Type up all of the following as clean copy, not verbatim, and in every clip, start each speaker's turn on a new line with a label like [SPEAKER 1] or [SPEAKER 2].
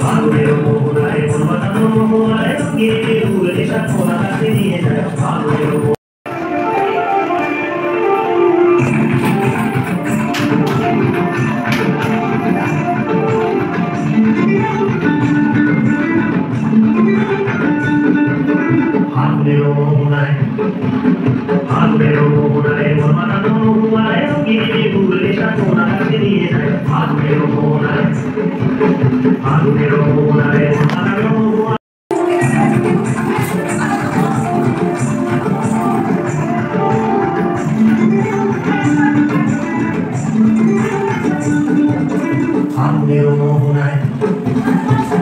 [SPEAKER 1] ফাগুনের মোহনায় মন বাঁধানো মোহনায় রঙিয়ে উড়ে সাক্ষরা কাছে নিয়ে যায় ফাগুনের মোহনায় মন বাঁধানো মোহনায় রঙিয়ে উড়ে সাক্ষরা কাছে নিয়ে যায় ফাগুনের মোহনায় মন বাঁধানো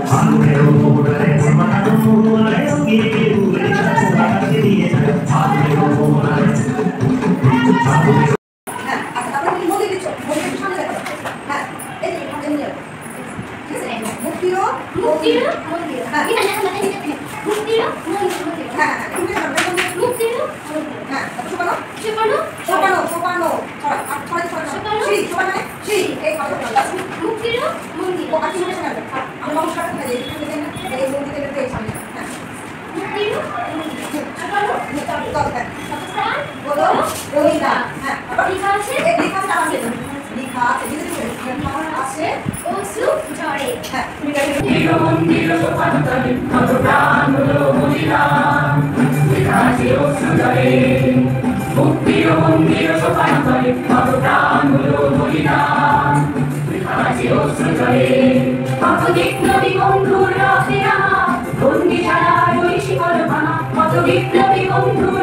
[SPEAKER 1] ফাগুনের মোহনায় মন বাঁধানো মোহনায় রঙিয়ে উড়ে সাক্ষরা কাছে নিয়ে যায় ফাগুনের মোহনায়
[SPEAKER 2] বিপ্লবী বন্ধুর